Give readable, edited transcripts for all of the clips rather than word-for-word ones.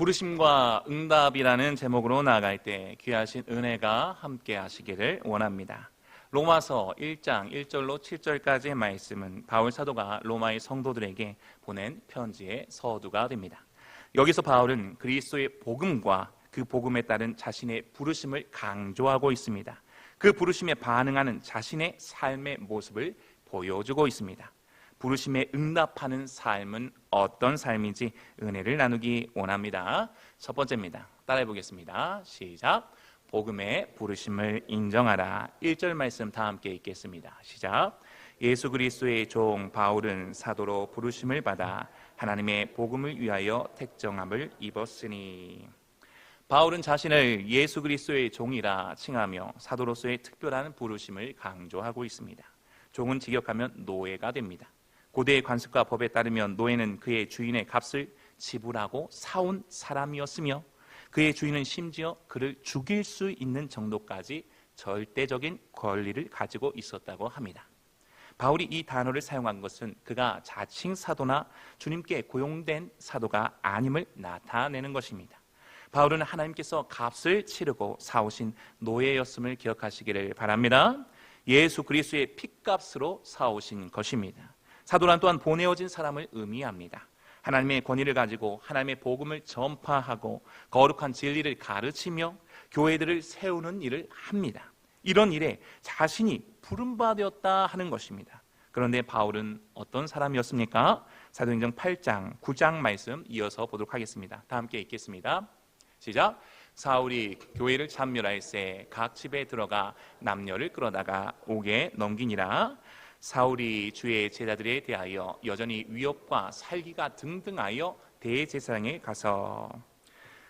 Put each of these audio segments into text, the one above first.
부르심과 응답이라는 제목으로 나아갈 때 귀하신 은혜가 함께 하시기를 원합니다. 로마서 1장 1절로 7절까지의 말씀은 바울 사도가 로마의 성도들에게 보낸 편지의 서두가 됩니다. 여기서 바울은 그리스도의 복음과 그 복음에 따른 자신의 부르심을 강조하고 있습니다. 그 부르심에 반응하는 자신의 삶의 모습을 보여주고 있습니다. 부르심에 응답하는 삶은 어떤 삶인지 은혜를 나누기 원합니다. 첫 번째입니다. 따라해 보겠습니다. 시작. 복음의 부르심을 인정하라. 1절 말씀 다 함께 읽겠습니다. 시작. 예수 그리스도의 종 바울은 사도로 부르심을 받아 하나님의 복음을 위하여 택정함을 입었으니. 바울은 자신을 예수 그리스도의 종이라 칭하며 사도로서의 특별한 부르심을 강조하고 있습니다. 종은 직역하면 노예가 됩니다. 고대의 관습과 법에 따르면 노예는 그의 주인의 값을 지불하고 사온 사람이었으며 그의 주인은 심지어 그를 죽일 수 있는 정도까지 절대적인 권리를 가지고 있었다고 합니다. 바울이 이 단어를 사용한 것은 그가 자칭 사도나 주님께 고용된 사도가 아님을 나타내는 것입니다. 바울은 하나님께서 값을 치르고 사오신 노예였음을 기억하시기를 바랍니다. 예수 그리스도의 핏값으로 사오신 것입니다. 사도란 또한 보내어진 사람을 의미합니다. 하나님의 권위를 가지고 하나님의 복음을 전파하고 거룩한 진리를 가르치며 교회들을 세우는 일을 합니다. 이런 일에 자신이 부름받았다 하는 것입니다. 그런데 바울은 어떤 사람이었습니까? 사도행전 8장 9장 말씀 이어서 보도록 하겠습니다. 다 함께 읽겠습니다. 시작. 사울이 교회를 참멸할세 각 집에 들어가 남녀를 끌어다가 옥에 넘기니라. 사울이 주의 제자들에 대하여 여전히 위협과 살기가 등등하여 대제사장에 가서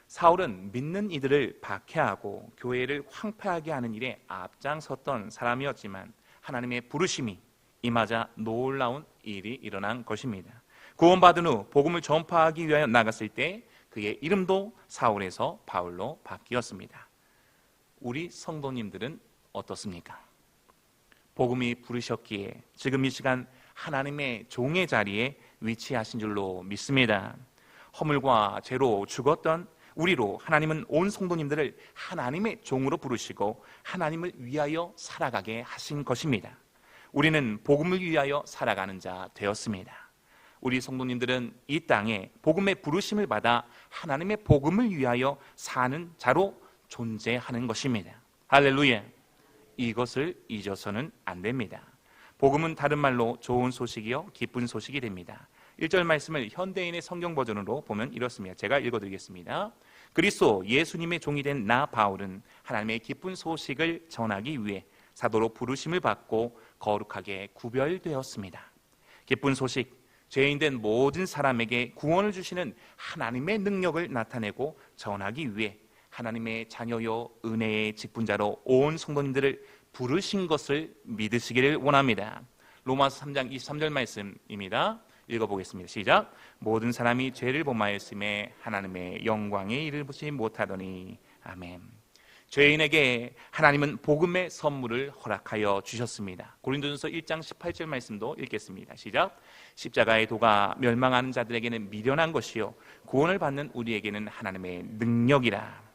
사울은 믿는 이들을 박해하고 교회를 황폐하게 하는 일에 앞장섰던 사람이었지만 하나님의 부르심이 임하자 놀라운 일이 일어난 것입니다. 구원받은 후 복음을 전파하기 위하여 나갔을 때 그의 이름도 사울에서 바울로 바뀌었습니다. 우리 성도님들은 어떻습니까? 복음이 부르셨기에 지금 이 시간 하나님의 종의 자리에 위치하신 줄로 믿습니다. 허물과 죄로 죽었던 우리로 하나님은 온 성도님들을 하나님의 종으로 부르시고 하나님을 위하여 살아가게 하신 것입니다. 우리는 복음을 위하여 살아가는 자 되었습니다. 우리 성도님들은 이 땅에 복음의 부르심을 받아 하나님의 복음을 위하여 사는 자로 존재하는 것입니다. 할렐루야. 이것을 잊어서는 안 됩니다. 복음은 다른 말로 좋은 소식이요 기쁜 소식이 됩니다. 1절 말씀을 현대인의 성경 버전으로 보면 이렇습니다. 제가 읽어드리겠습니다. 그리스도 예수님의 종이 된 나 바울은 하나님의 기쁜 소식을 전하기 위해 사도로 부르심을 받고 거룩하게 구별되었습니다. 기쁜 소식, 죄인된 모든 사람에게 구원을 주시는 하나님의 능력을 나타내고 전하기 위해 하나님의 자녀요 은혜의 직분자로 온 성도님들을 부르신 것을 믿으시기를 원합니다. 로마서 3장 23절 말씀입니다. 읽어보겠습니다. 시작. 모든 사람이 죄를 범하였음에 하나님의 영광에 이르지 못하더니. 아멘. 죄인에게 하나님은 복음의 선물을 허락하여 주셨습니다. 고린도전서 1장 18절 말씀도 읽겠습니다. 시작. 십자가의 도가 멸망하는 자들에게는 미련한 것이요 구원을 받는 우리에게는 하나님의 능력이라.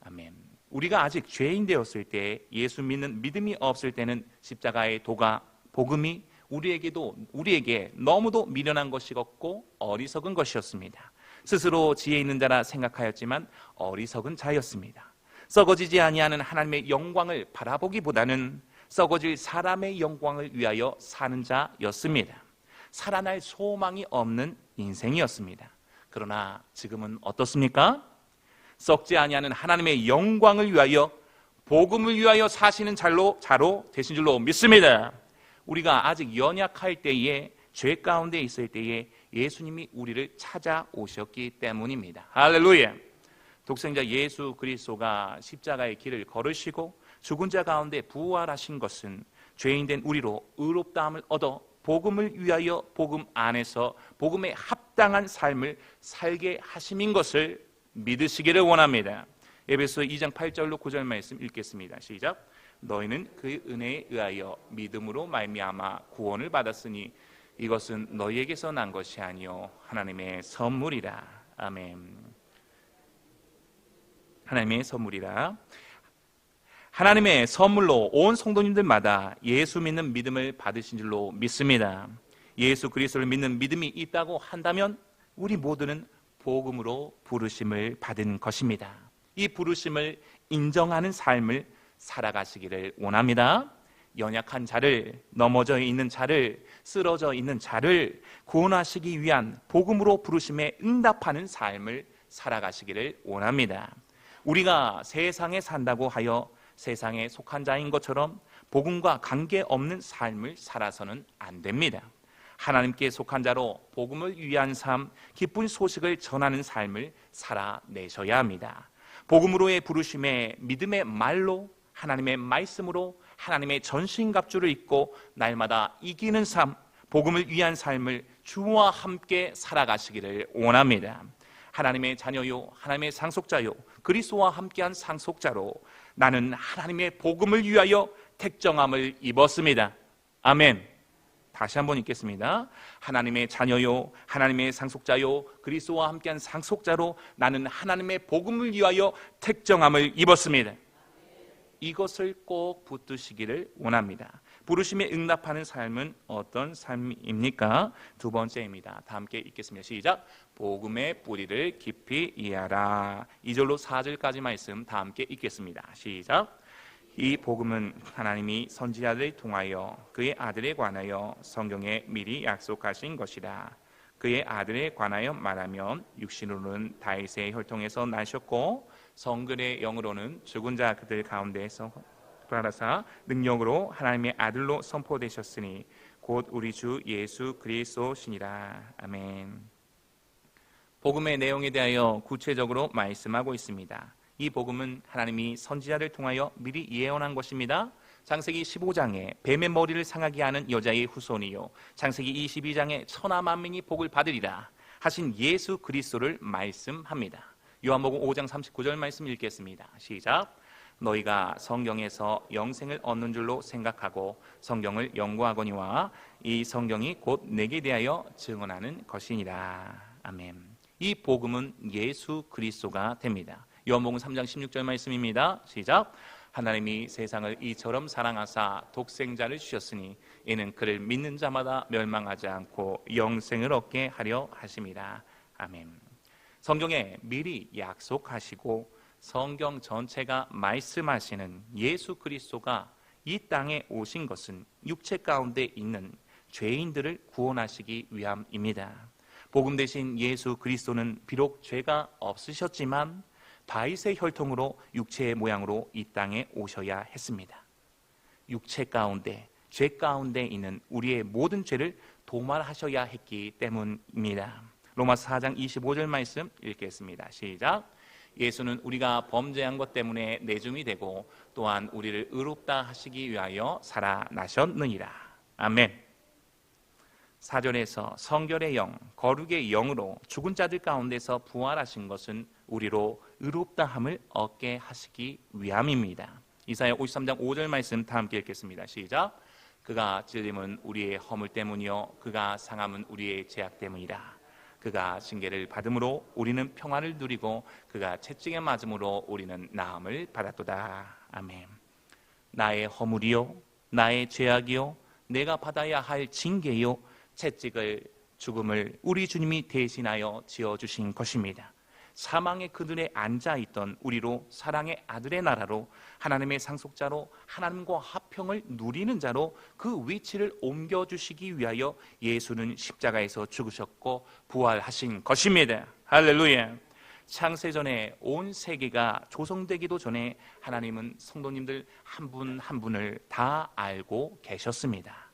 아멘. 우리가 아직 죄인 되었을 때, 예수 믿는 믿음이 없을 때는 십자가의 도가, 복음이 우리에게 너무도 미련한 것이었고 어리석은 것이었습니다. 스스로 지혜 있는 자라 생각하였지만 어리석은 자였습니다. 썩어지지 아니하는 하나님의 영광을 바라보기보다는 썩어질 사람의 영광을 위하여 사는 자였습니다. 살아날 소망이 없는 인생이었습니다. 그러나 지금은 어떻습니까? 썩지 아니하는 하나님의 영광을 위하여 복음을 위하여 사시는 자로 되신 줄로 믿습니다. 우리가 아직 연약할 때에 죄 가운데 있을 때에 예수님이 우리를 찾아오셨기 때문입니다. 할렐루야. 독생자 예수 그리스도가 십자가의 길을 걸으시고 죽은 자 가운데 부활하신 것은 죄인된 우리로 의롭다함을 얻어 복음을 위하여 복음 안에서 복음에 합당한 삶을 살게 하심인 것을 믿으시기를 원합니다. 에베소 2장 8절로 9절 말씀 읽겠습니다. 시작. 너희는 그 은혜에 의하여 믿음으로 말미암아 구원을 받았으니 이것은 너희에게서 난 것이 아니요 하나님의 선물이라. 아멘. 하나님의 선물이라. 하나님의 선물로 온 성도님들마다 예수 믿는 믿음을 받으신 줄로 믿습니다. 예수 그리스도를 믿는 믿음이 있다고 한다면 우리 모두는 복음으로 부르심을 받은 것입니다. 이 부르심을 인정하는 삶을 살아가시기를 원합니다. 연약한 자를, 넘어져 있는 자를, 쓰러져 있는 자를 구원하시기 위한 복음으로 부르심에 응답하는 삶을 살아가시기를 원합니다. 우리가 세상에 산다고 하여 세상에 속한 자인 것처럼 복음과 관계없는 삶을 살아서는 안 됩니다. 하나님께 속한 자로 복음을 위한 삶, 기쁜 소식을 전하는 삶을 살아내셔야 합니다. 복음으로의 부르심에 믿음의 말로, 하나님의 말씀으로 하나님의 전신갑주를 입고 날마다 이기는 삶, 복음을 위한 삶을 주와 함께 살아가시기를 원합니다. 하나님의 자녀요, 하나님의 상속자요, 그리스도와 함께한 상속자로 나는 하나님의 복음을 위하여 택정함을 입었습니다. 아멘. 다시 한번 읽겠습니다. 하나님의 자녀요, 하나님의 상속자요, 그리스도와 함께한 상속자로 나는 하나님의 복음을 위하여 택정함을 입었습니다. 이것을 꼭 붙드시기를 원합니다. 부르심에 응답하는 삶은 어떤 삶입니까? 두 번째입니다. 다 함께 읽겠습니다. 시작. 복음의 뿌리를 깊이 이해하라. 2절로 4절까지 말씀 다 함께 읽겠습니다. 시작. 이 복음은 하나님이 선지자들을 통하여 그의 아들에 관하여 성경에 미리 약속하신 것이라. 그의 아들에 관하여 말하면 육신으로는 다윗의 혈통에서 나셨고 성결의 영으로는 죽은 자 그들 가운데에서 부활하사 능력으로 하나님의 아들로 선포되셨으니 곧 우리 주 예수 그리스도시니라. 아멘. 복음의 내용에 대하여 구체적으로 말씀하고 있습니다. 이 복음은 하나님이 선지자를 통하여 미리 예언한 것입니다. 창세기 15장에 뱀의 머리를 상하게 하는 여자의 후손이요, 창세기 22장에 천하 만민이 복을 받으리라 하신 예수 그리스도를 말씀합니다. 요한복음 5장 39절 말씀 읽겠습니다. 시작. 너희가 성경에서 영생을 얻는 줄로 생각하고 성경을 연구하거니와 이 성경이 곧 내게 대하여 증언하는 것이니라. 아멘. 이 복음은 예수 그리스도가 됩니다. 요한복음 3장 16절 말씀입니다. 시작. 하나님이 세상을 이처럼 사랑하사 독생자를 주셨으니 이는 그를 믿는 자마다 멸망하지 않고 영생을 얻게 하려 하심이라. 아멘. 성경에 미리 약속하시고 성경 전체가 말씀하시는 예수 그리스도가 이 땅에 오신 것은 육체 가운데 있는 죄인들을 구원하시기 위함입니다. 복음 대신 예수 그리스도는 비록 죄가 없으셨지만 다윗의 혈통으로 육체의 모양으로 이 땅에 오셔야 했습니다. 육체 가운데, 죄 가운데 있는 우리의 모든 죄를 도말하셔야 했기 때문입니다. 로마서 4장 25절 말씀 읽겠습니다. 시작. 예수는 우리가 범죄한 것 때문에 내줌이 되고 또한 우리를 의롭다 하시기 위하여 살아나셨느니라. 아멘. 4절에서 성결의 영, 거룩의 영으로 죽은 자들 가운데서 부활하신 것은 우리로 의롭다함을 얻게 하시기 위함입니다. 이사야 53장 5절 말씀 다 함께 읽겠습니다. 시작. 그가 찔림은 우리의 허물 때문이요 그가 상함은 우리의 죄악 때문이라. 그가 징계를 받음으로 우리는 평안을 누리고 그가 채찍에 맞음으로 우리는 나음을 받았도다. 아멘. 나의 허물이요 나의 죄악이요 내가 받아야 할 징계요 채찍을 죽음을 우리 주님이 대신하여 지어주신 것입니다. 사망의 그늘에 앉아있던 우리로 사랑의 아들의 나라로 하나님의 상속자로 하나님과 화평을 누리는 자로 그 위치를 옮겨주시기 위하여 예수는 십자가에서 죽으셨고 부활하신 것입니다. 할렐루야. 창세전에 온 세계가 조성되기도 전에 하나님은 성도님들 한 분 한 분을 다 알고 계셨습니다.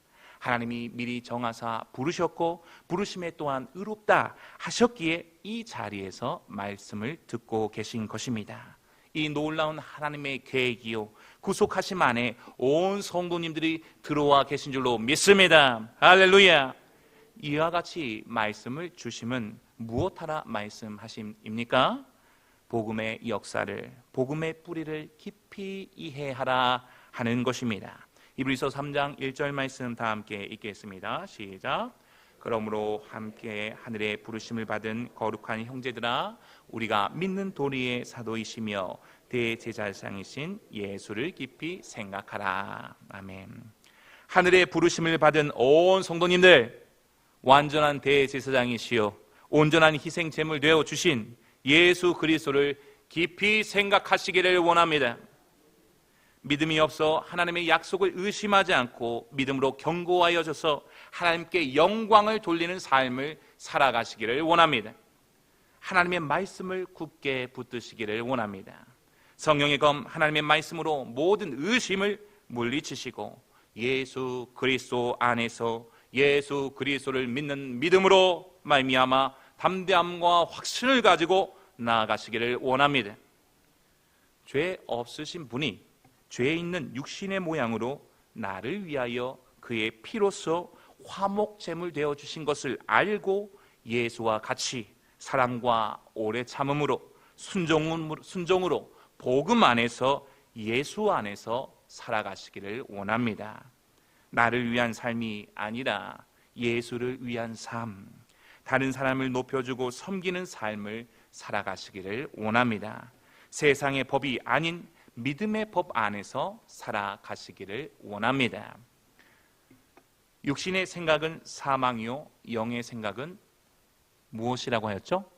하나님이 미리 정하사 부르셨고 부르심에 또한 의롭다 하셨기에 이 자리에서 말씀을 듣고 계신 것입니다. 이 놀라운 하나님의 계획이요 구속하심 안에 온 성도님들이 들어와 계신 줄로 믿습니다. 할렐루야. 이와 같이 말씀을 주심은 무엇하라 말씀하심입니까? 복음의 역사를, 복음의 뿌리를 깊이 이해하라 하는 것입니다. 히브리서 3장 1절 말씀 다 함께 읽겠습니다. 시작. 그러므로 함께 하늘의 부르심을 받은 거룩한 형제들아, 우리가 믿는 도리의 사도이시며 대제사장이신 예수를 깊이 생각하라. 아멘. 하늘의 부르심을 받은 온 성도님들, 완전한 대제사장이시요 온전한 희생 제물 되어 주신 예수 그리스도를 깊이 생각하시기를 원합니다. 믿음이 없어 하나님의 약속을 의심하지 않고 믿음으로 견고하여져서 하나님께 영광을 돌리는 삶을 살아가시기를 원합니다. 하나님의 말씀을 굳게 붙드시기를 원합니다. 성령의 검 하나님의 말씀으로 모든 의심을 물리치시고 예수 그리스도 안에서 예수 그리스도를 믿는 믿음으로 말미암아 담대함과 확신을 가지고 나아가시기를 원합니다. 죄 없으신 분이 죄에 있는 육신의 모양으로 나를 위하여 그의 피로써 화목제물 되어 주신 것을 알고 예수와 같이 사랑과 오래 참음으로 순종으로 복음 안에서 예수 안에서 살아가시기를 원합니다. 나를 위한 삶이 아니라 예수를 위한 삶, 다른 사람을 높여주고 섬기는 삶을 살아가시기를 원합니다. 세상의 법이 아닌 믿음의 법 안에서 살아가시기를 원합니다. 육신의 생각은 사망이요 영의 생각은 무엇이라고 하였죠?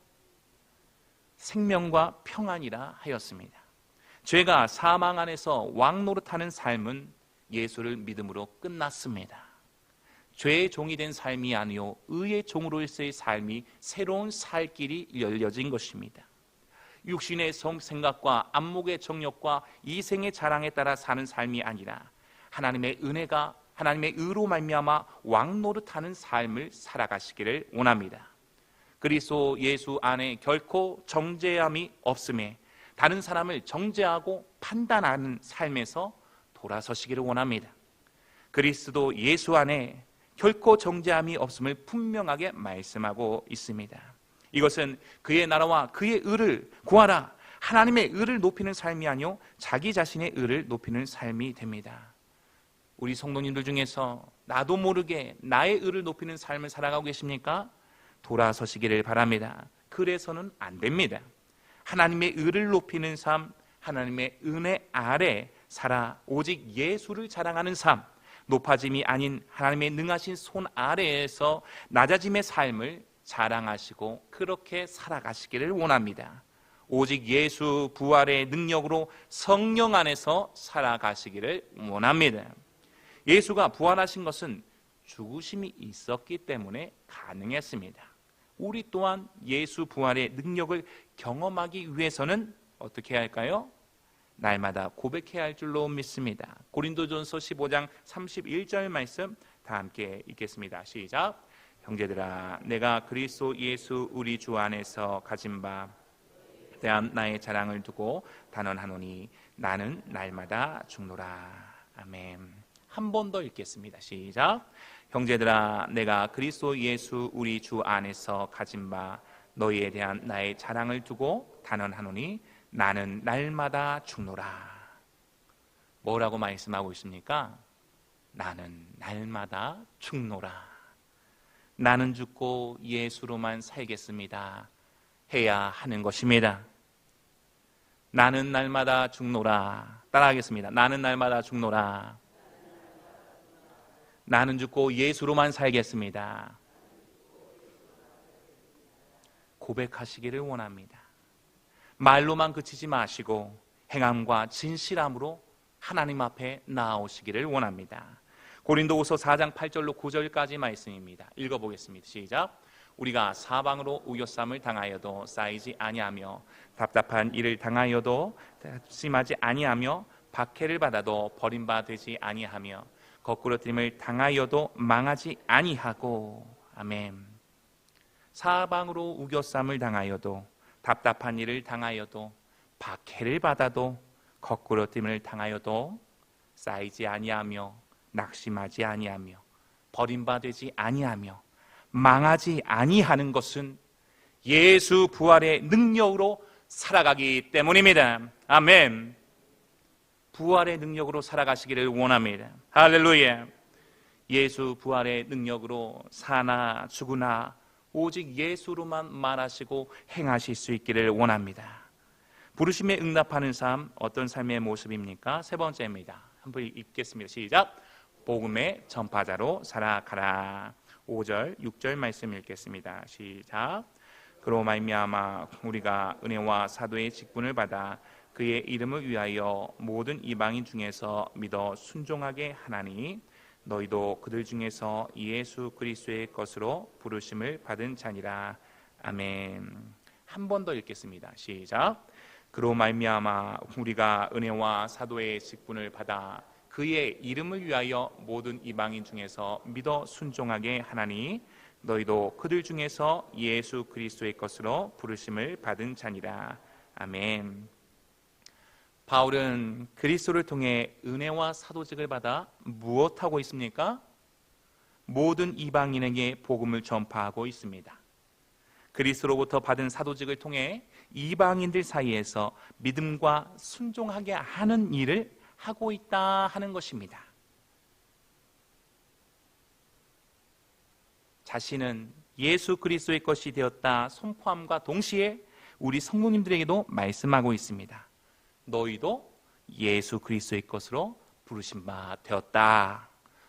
생명과 평안이라 하였습니다. 죄가 사망 안에서 왕노릇하는 삶은 예수를 믿음으로 끝났습니다. 죄의 종이 된 삶이 아니요 의의 종으로서의 삶이 새로운 살 길이 열려진 것입니다. 육신의 생각과 안목의 정욕과 이생의 자랑에 따라 사는 삶이 아니라 하나님의 은혜가 하나님의 의로 말미암아 왕노릇하는 삶을 살아가시기를 원합니다. 그리스도 예수 안에 결코 정죄함이 없음에 다른 사람을 정죄하고 판단하는 삶에서 돌아서시기를 원합니다. 그리스도 예수 안에 결코 정죄함이 없음을 분명하게 말씀하고 있습니다. 이것은 그의 나라와 그의 의를 구하라, 하나님의 의를 높이는 삶이 아니요 자기 자신의 의를 높이는 삶이 됩니다. 우리 성도님들 중에서 나도 모르게 나의 의를 높이는 삶을 살아가고 계십니까? 돌아서시기를 바랍니다. 그래서는 안 됩니다. 하나님의 의를 높이는 삶, 하나님의 은혜 아래 살아 오직 예수를 자랑하는 삶, 높아짐이 아닌 하나님의 능하신 손 아래에서 낮아짐의 삶을 자랑하시고 그렇게 살아가시기를 원합니다. 오직 예수 부활의 능력으로 성령 안에서 살아가시기를 원합니다. 예수가 부활하신 것은 죽으심이 있었기 때문에 가능했습니다. 우리 또한 예수 부활의 능력을 경험하기 위해서는 어떻게 해야 할까요? 날마다 고백해야 할 줄로 믿습니다. 고린도전서 15장 31절 말씀 다 함께 읽겠습니다. 시작. 형제들아, 내가 그리스도 예수 우리 주 안에서 가진 바 대한 나의 자랑을 두고 단언하노니 나는 날마다 죽노라. 아멘. 한 번 더 읽겠습니다. 시작. 형제들아, 내가 그리스도 예수 우리 주 안에서 가진 바 너희에 대한 나의 자랑을 두고 단언하노니 나는 날마다 죽노라. 뭐라고 말씀하고 있습니까? 나는 날마다 죽노라. 나는 죽고 예수로만 살겠습니다 해야 하는 것입니다. 나는 날마다 죽노라. 따라하겠습니다. 나는 날마다 죽노라. 나는 죽고 예수로만 살겠습니다. 고백하시기를 원합니다. 말로만 그치지 마시고 행함과 진실함으로 하나님 앞에 나아오시기를 원합니다. 고린도후서 4장 8절로 9절까지 말씀입니다. 읽어보겠습니다. 시작. 우리가 사방으로 우겨쌈을 당하여도 쌓이지 아니하며 답답한 일을 당하여도 심하지 아니하며 박해를 받아도 버림받지 아니하며 거꾸러뜨림을 당하여도 망하지 아니하고. 아멘. 사방으로 우겨쌈을 당하여도 답답한 일을 당하여도 박해를 받아도 거꾸러뜨림을 당하여도 쌓이지 아니하며 낙심하지 아니하며 버림받지 아니하며 망하지 아니하는 것은 예수 부활의 능력으로 살아가기 때문입니다. 아멘. 부활의 능력으로 살아가시기를 원합니다. 할렐루야. 예수 부활의 능력으로 사나 죽으나 오직 예수로만 말하시고 행하실 수 있기를 원합니다. 부르심에 응답하는 삶, 어떤 삶의 모습입니까? 세 번째입니다. 한번 읽겠습니다. 시작. 복음의 전파자로 살아가라. 5절, 6절 말씀 읽겠습니다. 시작. 그로 말미암아 우리가 은혜와 사도의 직분을 받아 그의 이름을 위하여 모든 이방인 중에서 믿어 순종하게 하나니 너희도 그들 중에서 예수 그리스도의 것으로 부르심을 받은 자니라. 아멘. 한 번 더 읽겠습니다. 시작. 그로 말미암아 우리가 은혜와 사도의 직분을 받아 그의 이름을 위하여 모든 이방인 중에서 믿어 순종하게 하나니 너희도 그들 중에서 예수 그리스도의 것으로 부르심을 받은 자니라. 아멘. 바울은 그리스도를 통해 은혜와 사도직을 받아 무엇하고 있습니까? 모든 이방인에게 복음을 전파하고 있습니다. 그리스도로부터 받은 사도직을 통해 이방인들 사이에서 믿음과 순종하게 하는 일을 하고 있다 하는 것입니다. 자신은 예수 그리스도의 것이 되었다 선포함과 동시에 우리 성도님들에게도 말씀하고 있습니다. 너희도 예수 그리스도의 것으로 부르신 바 되었다.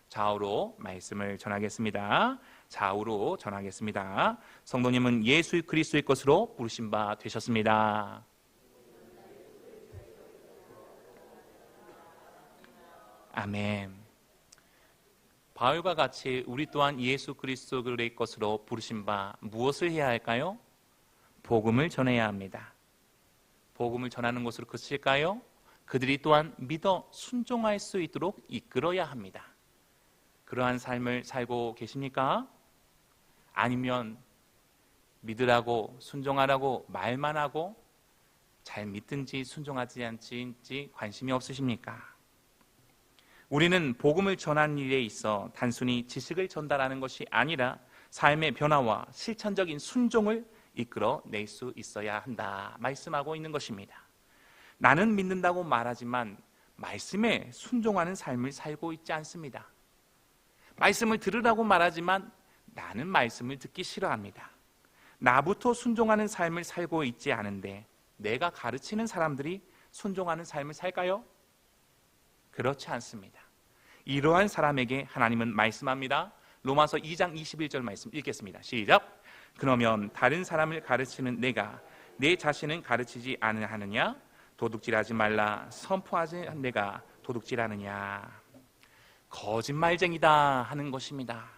좌우로 말씀을 전하겠습니다. 좌우로 전하겠습니다. 성도님은 예수 그리스도의 것으로 부르신 바 되셨습니다. 아멘. 바울과 같이 우리 또한 예수 그리스도의 것으로 부르신 바 무엇을 해야 할까요? 복음을 전해야 합니다. 복음을 전하는 것으로 그칠까요? 그들이 또한 믿어 순종할 수 있도록 이끌어야 합니다. 그러한 삶을 살고 계십니까? 아니면 믿으라고 순종하라고 말만 하고 잘 믿든지 순종하지 않든지 관심이 없으십니까? 우리는 복음을 전하는 일에 있어 단순히 지식을 전달하는 것이 아니라 삶의 변화와 실천적인 순종을 이끌어낼 수 있어야 한다 말씀하고 있는 것입니다. 나는 믿는다고 말하지만 말씀에 순종하는 삶을 살고 있지 않습니다. 말씀을 들으라고 말하지만 나는 말씀을 듣기 싫어합니다. 나부터 순종하는 삶을 살고 있지 않은데 내가 가르치는 사람들이 순종하는 삶을 살까요? 그렇지 않습니다. 이러한 사람에게 하나님은 말씀합니다. 로마서 2장 21절 말씀 읽겠습니다. 시작. 그러면 다른 사람을 가르치는 내가 내 자신은 가르치지 않으느냐? 도둑질하지 말라 선포하지 내가 도둑질하느냐? 거짓말쟁이다 하는 것입니다.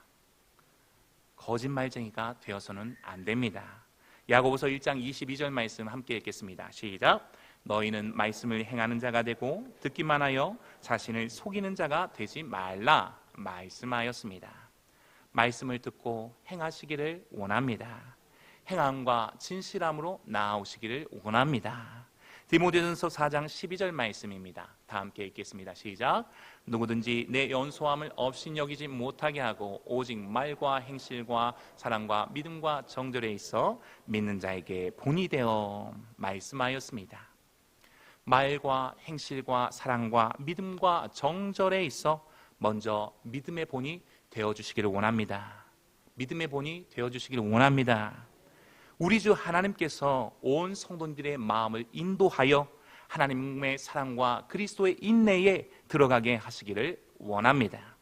거짓말쟁이가 되어서는 안 됩니다. 야고보서 1장 22절 말씀 함께 읽겠습니다. 시작. 너희는 말씀을 행하는 자가 되고 듣기만 하여 자신을 속이는 자가 되지 말라 말씀하였습니다. 말씀을 듣고 행하시기를 원합니다. 행함과 진실함으로 나아오시기를 원합니다. 디모데전서 4장 12절 말씀입니다. 다 함께 읽겠습니다. 시작. 누구든지 내 연소함을 업신여기지 못하게 하고 오직 말과 행실과 사랑과 믿음과 정절에 있어 믿는 자에게 본이 되어 말씀하였습니다. 말과 행실과 사랑과 믿음과 정절에 있어 먼저 믿음의 본이 되어주시기를 원합니다. 믿음의 본이 되어주시기를 원합니다. 우리 주 하나님께서 온 성도들의 마음을 인도하여 하나님의 사랑과 그리스도의 인내에 들어가게 하시기를 원합니다.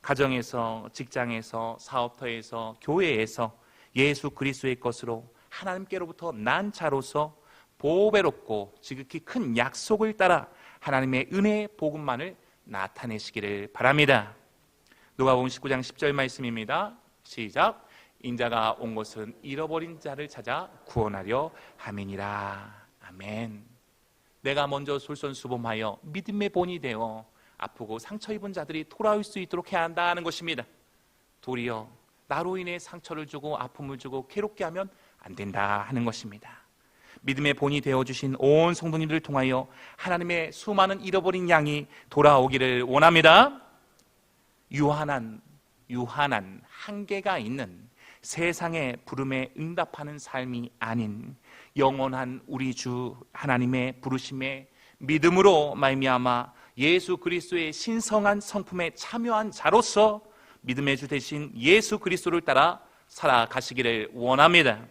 가정에서, 직장에서, 사업터에서, 교회에서 예수 그리스도의 것으로 하나님께로부터 난 자로서 보배롭고 지극히 큰 약속을 따라 하나님의 은혜의 복음만을 나타내시기를 바랍니다. 누가복음 19장 10절 말씀입니다. 시작. 인자가 온 것은 잃어버린 자를 찾아 구원하려 함이니라. 아멘. 내가 먼저 솔선수범하여 믿음의 본이 되어 아프고 상처 입은 자들이 돌아올 수 있도록 해야 한다는 것입니다. 도리어 나로 인해 상처를 주고 아픔을 주고 괴롭게 하면 안 된다 하는 것입니다. 믿음의 본이 되어주신 온 성도님들을 통하여 하나님의 수많은 잃어버린 양이 돌아오기를 원합니다. 유한한 한계가 있는 세상의 부름에 응답하는 삶이 아닌 영원한 우리 주 하나님의 부르심에 믿음으로 말미암아 예수 그리스도의 신성한 성품에 참여한 자로서 믿음의 주 되신 예수 그리스도를 따라 살아가시기를 원합니다.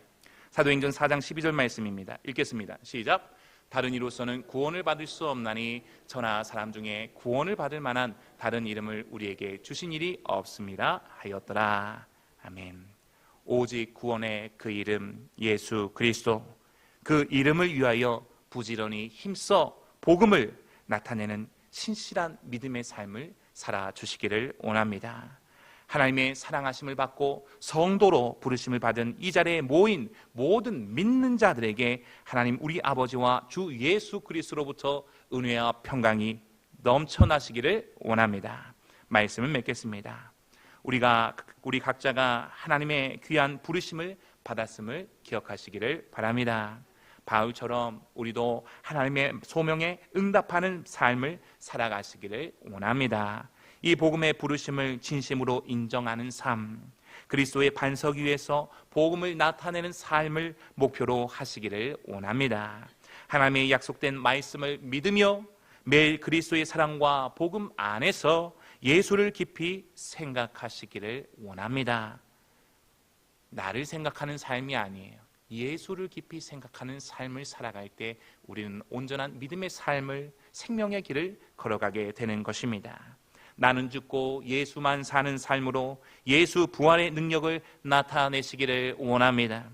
사도행전 4장 12절 말씀입니다. 읽겠습니다. 시작. 다른 이로서는 구원을 받을 수 없나니 저나 사람 중에 구원을 받을 만한 다른 이름을 우리에게 주신 일이 없습니다 하였더라. 아멘. 오직 구원의 그 이름 예수 그리스도, 그 이름을 위하여 부지런히 힘써 복음을 나타내는 신실한 믿음의 삶을 살아주시기를 원합니다. 하나님의 사랑하심을 받고 성도로 부르심을 받은 이 자리에 모인 모든 믿는 자들에게 하나님 우리 아버지와 주 예수 그리스도로부터 은혜와 평강이 넘쳐나시기를 원합니다. 말씀을 맺겠습니다. 우리 각자가 하나님의 귀한 부르심을 받았음을 기억하시기를 바랍니다. 바울처럼 우리도 하나님의 소명에 응답하는 삶을 살아가시기를 원합니다. 이 복음의 부르심을 진심으로 인정하는 삶, 그리스도의 반석 위에서 복음을 나타내는 삶을 목표로 하시기를 원합니다. 하나님의 약속된 말씀을 믿으며 매일 그리스도의 사랑과 복음 안에서 예수를 깊이 생각하시기를 원합니다. 나를 생각하는 삶이 아니에요. 예수를 깊이 생각하는 삶을 살아갈 때 우리는 온전한 믿음의 삶을, 생명의 길을 걸어가게 되는 것입니다. 나는 죽고 예수만 사는 삶으로 예수 부활의 능력을 나타내시기를 원합니다.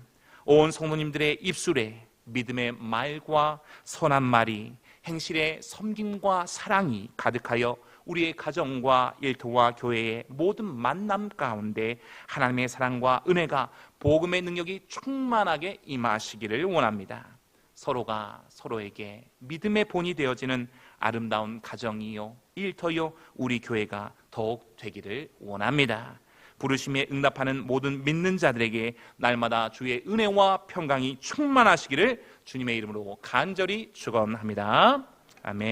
온 성도님들의 입술에 믿음의 말과 선한 말이, 행실의 섬김과 사랑이 가득하여 우리의 가정과 일터와 교회의 모든 만남 가운데 하나님의 사랑과 은혜가 복음의 능력이 충만하게 임하시기를 원합니다. 서로가 서로에게 믿음의 본이 되어지는 아름다운 가정이요 일터요 우리 교회가 더욱 되기를 원합니다. 부르심에 응답하는 모든 믿는 자들에게 날마다 주의 은혜와 평강이 충만하시기를 주님의 이름으로 간절히 축원합니다. 아멘.